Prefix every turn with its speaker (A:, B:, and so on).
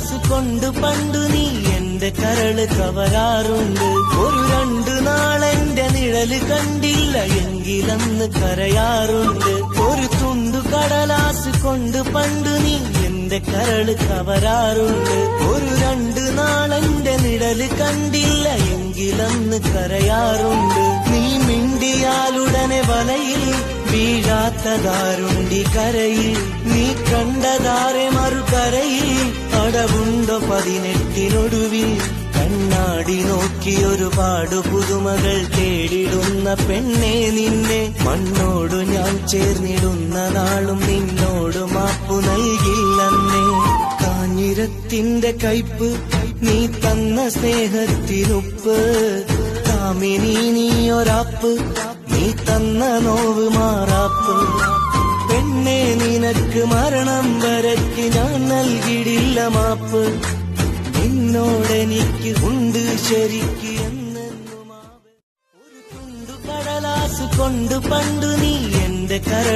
A: കടലാസ് കൊണ്ട് പണ്ടു നീ എന്റെ കരള് കവരാറുണ്ട്. ഒരു 2 നാളെന്റെ നിഴല് കണ്ടില്ല എങ്കിലന്ന് കരയാറുണ്ട്. ഒരു തുണ്ടു കടലാസ് കൊണ്ട് പണ്ടു നീ എന്റെ കരള് കവരാറുണ്ട്. ഒരു 2 നാളെന്റെ നിഴല് കണ്ടില്ല എങ്കിലന്ന് കരയാറുണ്ട്. നീ മിണ്ടിയാലുടനെ വലയിൽ വീഴാത്തതാരുണ്ടി കരയിൽ. നീ കണ്ടതാരെ മറുകരയിൽ അടവുണ്ടോ 18-നൊടുവിൽ. കണ്ണാടി നോക്കി ഒരുപാട് പുതുമകൾ തേടിടുന്ന പെണ്ണെ നിന്നെ മണ്ണോടു ഞാൻ ചേർന്നിടുന്ന നാളും നിന്നോട് മാപ്പു നൽകില്ലെന്നേ. കാഞ്ഞിരത്തിന്റെ കയ്പ് നീ തന്ന സ്നേഹത്തിനുപ്പ്. കാമിനി നീയൊരാപ്പ് നീ തന്ന നോവ് മാറാപ്പ്. പെണ്ണെ നിനക്ക് മരണം വരയ്ക്ക് ഞാൻ നൽകിയിടില്ല മാപ്പ്. നിന്നോടെനിക്ക് ഉണ്ട് ശരിക്ക് എന്നെന്നും. ഒരു തുണ്ടു കടലാസ് കൊണ്ട് പണ്ടു നീ എന്റെ കര